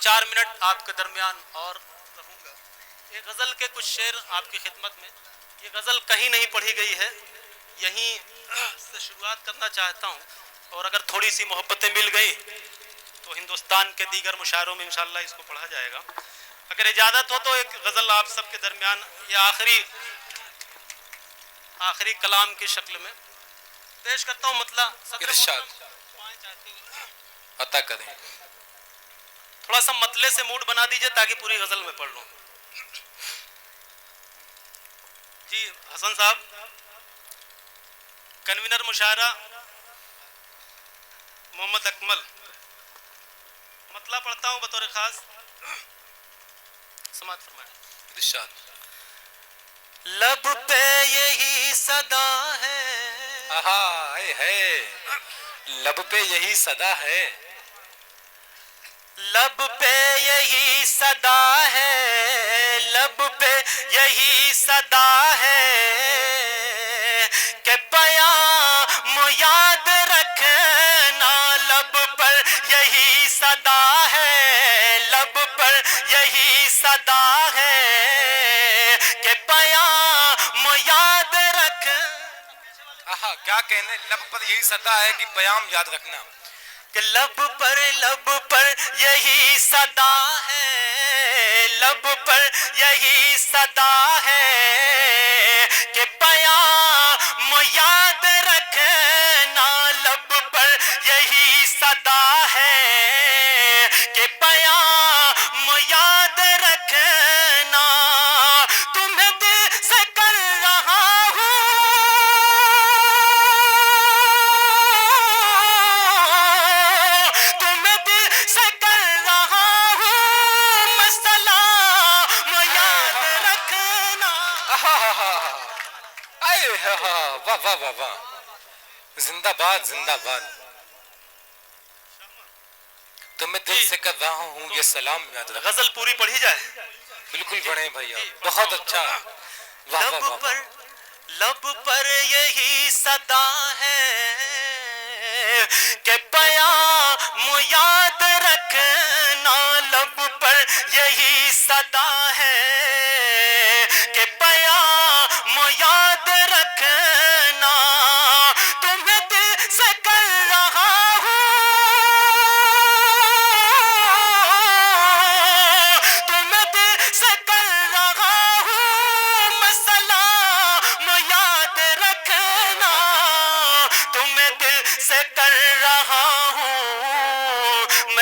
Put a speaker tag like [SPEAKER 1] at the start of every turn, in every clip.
[SPEAKER 1] 4 minute آپ کے درمیان اور رہوں گا. یہ غزل کے کچھ شعر آپ کی خدمت میں. یہ غزل کہیں نہیں پڑھی گئی ہے, یہیں سے شروعات کرنا چاہتا ہوں, اور اگر تھوڑی سی محبتیں مل گئی تو ہندوستان کے دیگر مشاعروں میں انشاءاللہ اس کو پڑھا جائے گا. اگر اجازت ہو تو ایک غزل آپ سب کے درمیان یہ آخری کلام کی شکل میں پیش کرتا ہوں.
[SPEAKER 2] ارشاد عطا کریں.
[SPEAKER 1] تھوڑا سا مطلع سے موڈ بنا دیجئے تاکہ پوری غزل میں پڑھ لوں. جی حسن صاحب, کنوینر مشاعرہ محمد اکمل, مطلع پڑھتا ہوں بطور خاص, سماعت فرمائیں.
[SPEAKER 2] ارشاد.
[SPEAKER 1] لب پہ یہی صدا ہے,
[SPEAKER 2] آہا ہے, لب پہ یہی صدا ہے,
[SPEAKER 1] لب پہ یہی صدا ہے, لب پہ یہی صدا ہے کہ پیام یاد رکھنا. لب پر یہی صدا ہے, لب پر یہی صدا ہے کہ پیام یاد رکھ.
[SPEAKER 2] آہا کیا کہنے, لب پر یہی صدا ہے کہ پیام یاد رکھنا.
[SPEAKER 1] کہ لب پر یہی صدا ہے, لب پر یہی صدا ہے کہ پیام یاد رکھنا. لب پر یہی صدا ہے کہ پیام یاد رکھنا. تمہیں دل سے کر رہا
[SPEAKER 2] واہ واہ واہ واہ, زندہ باد زندہ باد. تمہیں دل سے کر رہا ہوں یہ سلام یاد رکھ.
[SPEAKER 1] غزل پوری پڑھی جائے.
[SPEAKER 2] بالکل پڑھیں بھیا, بہت اچھا. واہ واہ واہ.
[SPEAKER 1] لب پر یہی صدا ہے کہ پیام یاد رکھنا. لب پر یہی صدا ہے کہ پیام یاد رکھنا. تمہیں دل سے کر رہا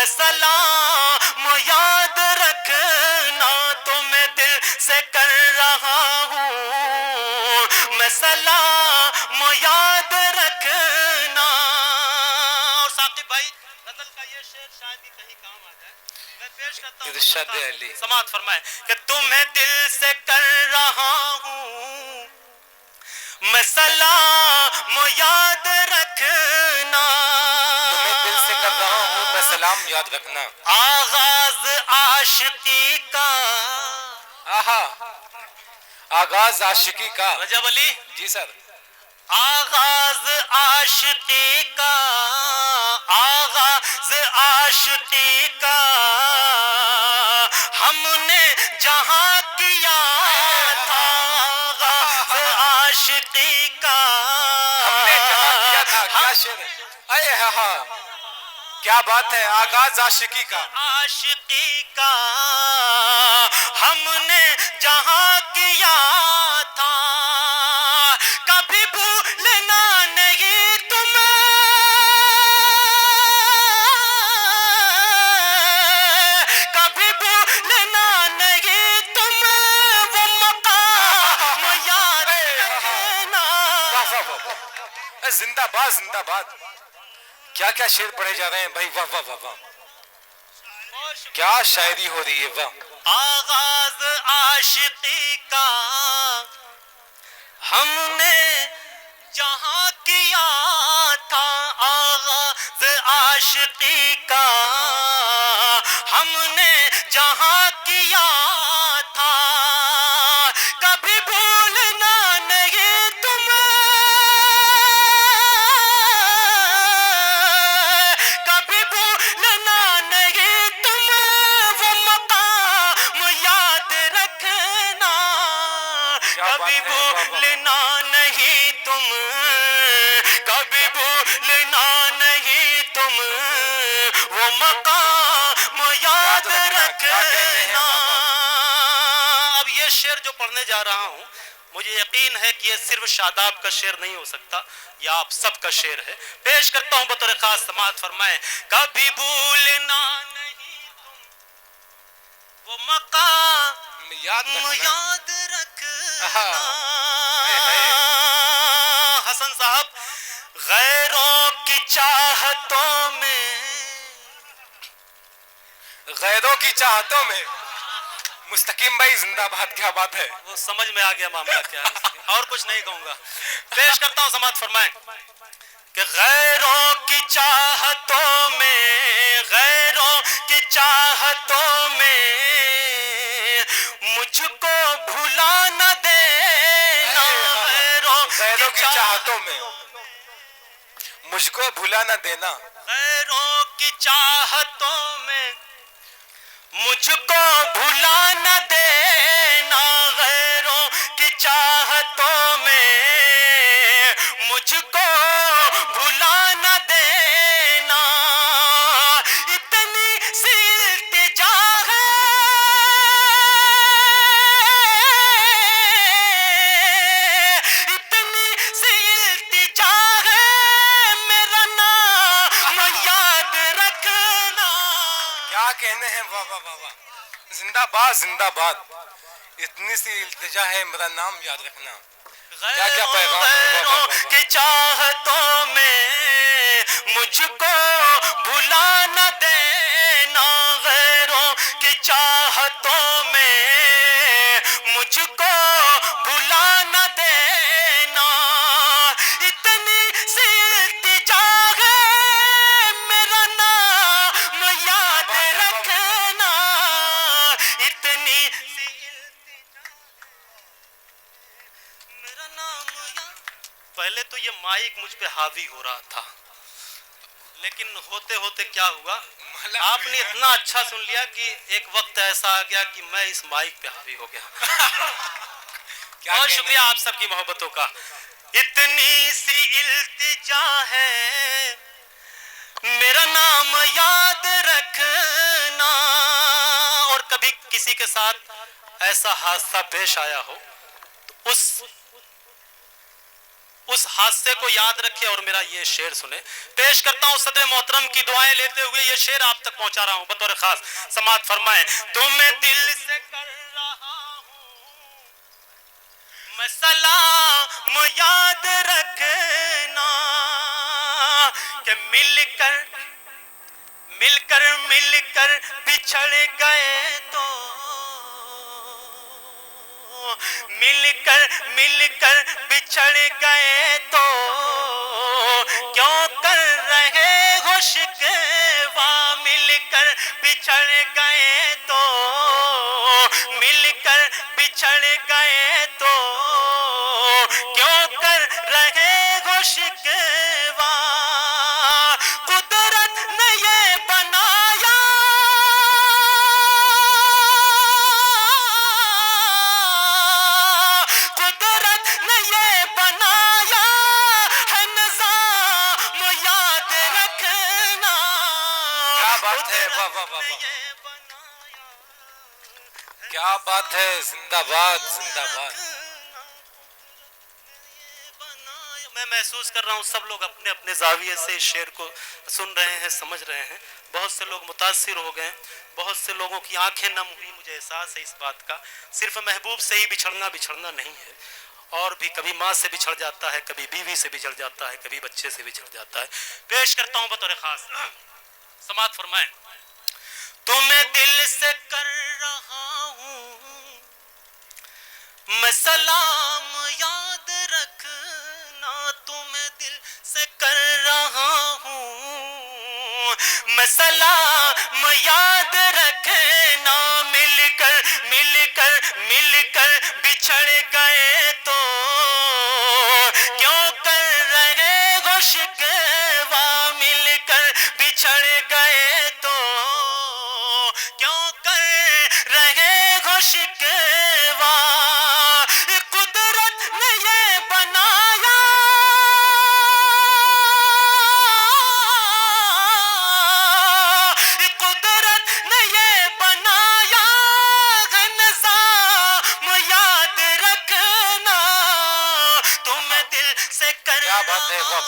[SPEAKER 1] سلام یاد رکھنا. تمہیں دل سے کر رہا ہوں میں سلام یاد رکھنا. اور ثاقب بھائی غزل کا یہ شعر شاید ہی کہیں کام آ جائے, میں پیش کرتا ہوں.
[SPEAKER 2] ارشاد علی.
[SPEAKER 1] سماعت فرمائیں. کہ تمہیں دل سے کر رہا ہوں میں سلام یاد رکھنا.
[SPEAKER 2] تمہیں دل سے کر رہا ہوں میں سلام یاد رکھنا.
[SPEAKER 1] آغاز عاشقی کا,
[SPEAKER 2] آہا آغاز عاشقی کا.
[SPEAKER 1] رجب علی
[SPEAKER 2] جی سر.
[SPEAKER 1] آغاز عاشقی کا, آغاز عاشقی کا ہم نے جہاں کیا تھا. آغاز عاشقی کا
[SPEAKER 2] ہم نے جہاں کیا تھا. کیا شعر ہے, اے ہاں کیا بات ہے. آغاز عاشقی کا,
[SPEAKER 1] عاشقی کا ہم نے جہاں کیا تھا. کبھی بھولنا نہیں تمہیں, کبھی بھولنا نہیں تمہیں وہ مقام یاد رکھنا.
[SPEAKER 2] زندہ باد زندہ باد. کیا کیا شعر پڑھے جا رہے ہیں بھائی. واہ واہ واہ واہ, کیا شاعری ہو رہی ہے. واہ.
[SPEAKER 1] آغاز عاشقی کا ہم نے جہاں کیا تھا. آغاز عاشقی کا ہم نے جہاں کیا تھا. کبھی بھولنا نہیں تمہیں, کبھی بھولنا نہیں تمہیں مقام یاد رکھنا. اب یہ شعر جو پڑھنے جا رہا ہوں مجھے یقین ہے کہ یہ صرف شاداب کا شعر نہیں ہو سکتا، یہ آپ سب کا شعر ہے. پیش کرتا ہوں بطور خاص، سماعت فرمائیں. کبھی بھولنا نہیں تم وہ مقام یاد رکھنا. حسن صاحب، غیروں کی چاہتوں میں،
[SPEAKER 2] غیروں کی چاہتوں میں. مستقیم بھائی زندہ باد، کیا بات ہے.
[SPEAKER 1] وہ سمجھ میں آ گیا معاملہ کیا ہے، اور کچھ نہیں کہوں گا. پیش کرتا ہوں، سماعت فرمائیں. کہ غیروں کی چاہتوں میں، غیروں کی چاہتوں میں مجھ کو بھلا نہ دینا.
[SPEAKER 2] غیروں کی چاہتوں میں مجھ کو بھلا نہ دینا.
[SPEAKER 1] غیروں کی چاہتوں میں مجھ کو بھلا نہ دینا. غیروں کی چاہتوں میں مجھ کو بھلا نہ دینا. اتنی سی التجا ہے، اتنی سی التجا ہے، میرا نام یاد رکھنا.
[SPEAKER 2] کیا کہنے ہیں، واہ واہ واہ واہ. زندہ باد زندہ باد. اتنی سی التجا ہے، میرا نام یاد رکھنا. کیا کیا پیغام ہے.
[SPEAKER 1] غیروں کی چاہتوں میں مجھ کو بھلا نہ دینا. غیروں کی چاہتوں میں مجھ کو بھلا نہ دینا. اتنی سی التجا ہے، میرا نام یاد رکھنا. اتنی سی التجا میرا نام یاد. پہلے تو یہ مائک مجھ پہ حاوی ہو رہا تھا، لیکن ہوتے ہوتے کیا ہوا، آپ نے اتنا اچھا سن لیا کہ ایک وقت ایسا آ گیا کہ میں اس مائک پہ حاوی ہو گیا. بہت شکریہ آپ سب کی محبتوں کا. اتنی سی التجا ہے، میرا نام یاد رکھنا. اور کبھی کسی کے ساتھ ایسا حادثہ پیش آیا ہو تو اس حادثے کو یاد رکھے اور میرا یہ شعر سنے. پیش کرتا ہوں صدر محترم کی دعائیں لیتے ہوئے یہ شعر آپ تک پہنچا رہا ہوں بطور خاص. سماعت فرمائیں. تمہیں دل سے کر رہا ہوں میں سلام یاد رکھنا. کہ مل کر بچھڑ گئے تو، مل کر بچھڑ گئے تو کیوں کر رہے ہو شکوہ. مل کر بچھڑ گئے تو، مل کر بچھڑ گئے تو کیوں کر رہے ہو شکوہ. قدرت نے یہ بنایا، قدرت نے یہ بنایا ہے نظام یاد رکھنا.
[SPEAKER 2] کیا بات ہے، واہ واہ واہ واہ. کیا بات ہے. زندہ باد زندہ باد.
[SPEAKER 1] میں محسوس کر رہا ہوں سب لوگ اپنے اپنے زاویے سے اس شعر کو سن رہے ہیں، سمجھ رہے ہیں. بہت سے لوگ متاثر ہو گئے، بہت سے لوگوں کی آنکھیں نم ہوئی. مجھے احساس ہے اس بات کا. صرف محبوب سے ہی بچھڑنا نہیں ہے، اور بھی کبھی ماں سے بچھڑ جاتا ہے، کبھی بیوی سے بچھڑ جاتا ہے، کبھی بچے سے بچھڑ جاتا ہے. پیش کرتا ہوں بطور خاص، سماعت فرمائیں. تمہیں دل سے کر رہا ہوں میں سلام یاد رکھنا. تمہیں دل سے کر رہا ہوں میں سلام یاد رکھنا. مل کر بچھڑ گئے تو کیوں کر رہے ہو شکوہ. مل کر بچھڑ گئے تو کیوں کر رہے ہو شکوہ. قدرت نے یہ بنایا،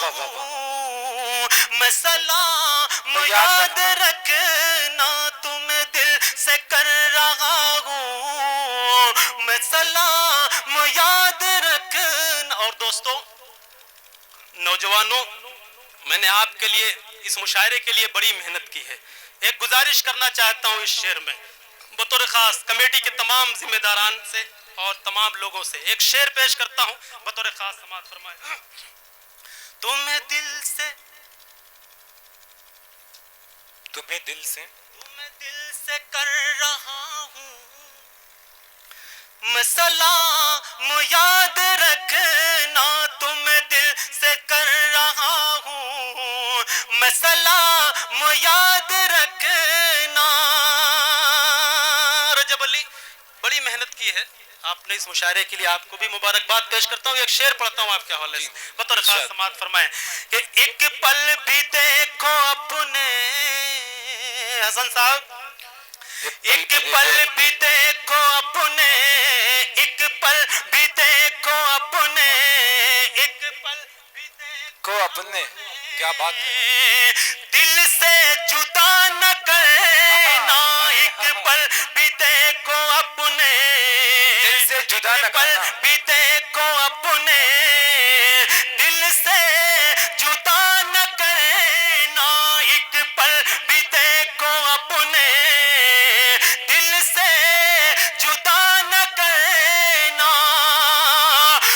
[SPEAKER 2] واہ واہ واہ.
[SPEAKER 1] میں سلام یاد رکھنا تمہیں دل سے کر رہا ہوں. میں سلام یاد رکھنا. اور دوستو نوجوانوں، میں نے آپ کے لیے اس مشاعرے کے لیے بڑی محنت کی ہے. ایک گزارش کرنا چاہتا ہوں اس شعر میں بطور خاص کمیٹی کے تمام ذمہ داران سے اور تمام لوگوں سے. ایک شعر پیش کرتا ہوں بطور خاص، سماعت فرمائے. تمہیں دل سے کر رہا ہوں. میں سلام یاد رکھنا تمہیں دل سے کر رہا ہوں. میں سلام یاد رکھنا. رجب علی بڑی محنت کی ہے آپ نے اس مشاعرے کے لیے، آپ کو بھی مبارکباد پیش کرتا ہوں. ایک شعر پڑھتا ہوں آپ کے حوالے سے بطور خاص، سماعت فرمائیں کہ ایک پل بھی دیکھو اپنے حسن صاحب، ایک پل بھی دیکھو اپنے، ایک پل بھی دیکھو اپنے، ایک پل بھی دیکھو
[SPEAKER 2] اپنے. کیا بات ہے.
[SPEAKER 1] دل سے جدا نہ کرنا. ایک پل بھی دیکھو اپنے،
[SPEAKER 2] دل سے جدا نہ
[SPEAKER 1] پل
[SPEAKER 2] کرنا.
[SPEAKER 1] بھی دیکھو اپنے، دل سے جدا نہ کرنا. ایک پل بھی دیکھو اپنے، دل سے جدا نہ کرنا.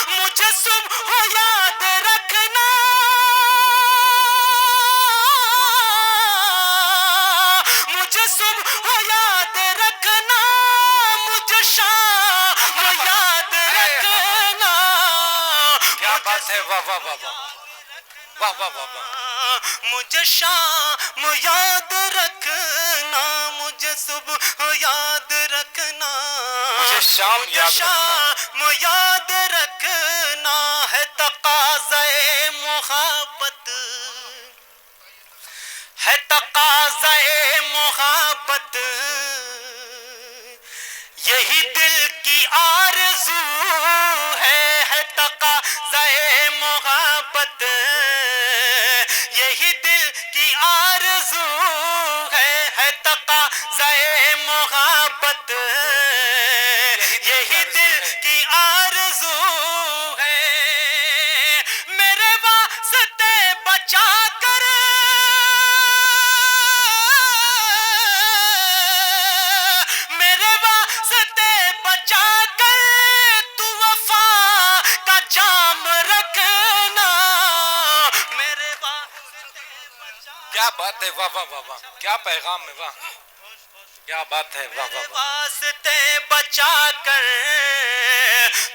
[SPEAKER 1] مجھے صبح یاد رکھنا، مجھے صبح یاد رکھنا، مجھے شام یاد رکھنا.
[SPEAKER 2] کیا بات ہے. واہ واہ واہ واہ واہ واہ واہ واہ.
[SPEAKER 1] مجھے شام یاد رکھنا، مجھے صبح یاد رکھنا،
[SPEAKER 2] مجھے شام
[SPEAKER 1] مجھے
[SPEAKER 2] یاد رکھنا.
[SPEAKER 1] شام یاد رکھنا. ہے تقاضۂ محبت، ہے تقاضۂ محبت، یہی دل کی آرزو ہے تقاضۂ محبت، یہی دل کی آرزو ہے تقاضۂ محبت، یہی دل کی آرزو ہے. میرے واسطے بچا کر، میرے واسطے بچا کر تو وفا کا جام رکھنا. میرے واسطے بچا.
[SPEAKER 2] کیا بات ہے. واہ واہ واہ واہ. کیا پیغام ہے. واہ کیا بات ہے. واہ واہ واہ.
[SPEAKER 1] واسطے بچا کر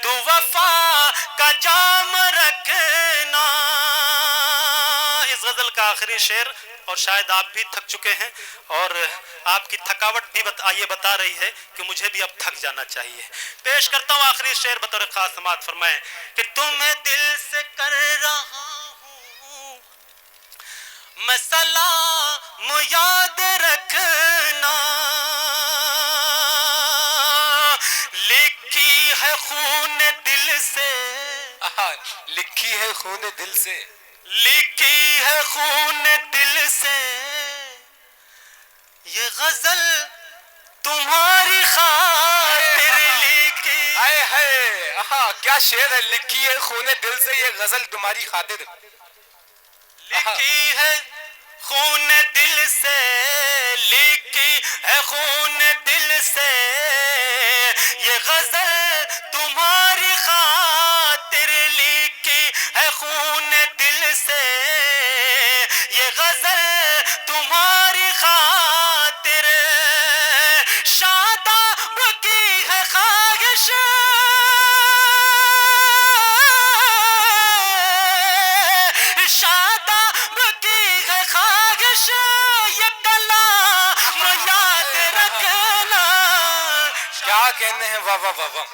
[SPEAKER 1] تو وفا کا جام رکھنا. اس غزل کا آخری شعر، اور شاید آپ بھی تھک چکے ہیں اور آپ کی تھکاوٹ بھی یہ بتا رہی ہے کہ مجھے بھی اب تھک جانا چاہیے. پیش کرتا ہوں آخری شعر بطور خاص، سماعت فرمائیں کہ تمہیں دل سے کر رہا ہوں. میں سلام یاد رکھنا. لکھی ہے خون دل سے،
[SPEAKER 2] لکھی ہے خون دل سے،
[SPEAKER 1] لکھی ہے خون دل سے یہ غزل تمہاری خاطر لکھی.
[SPEAKER 2] ہائے ہائے. کیا شعر ہے. لکھی ہے خون دل سے یہ غزل تمہاری خاطر.
[SPEAKER 1] لکھی ہے خون دل سے، لکھی ہے خون دل سے یہ غزل تمہاری خاطر. لکھی ہے خون دل سے یہ غزل تمہاری خاطر. شاداب کی ہے خواہش، شاداب کی ہے خواہش، یہ کلام یاد رکھنا.
[SPEAKER 2] کیا کہنے ہیں. واہ واہ واہ واہ.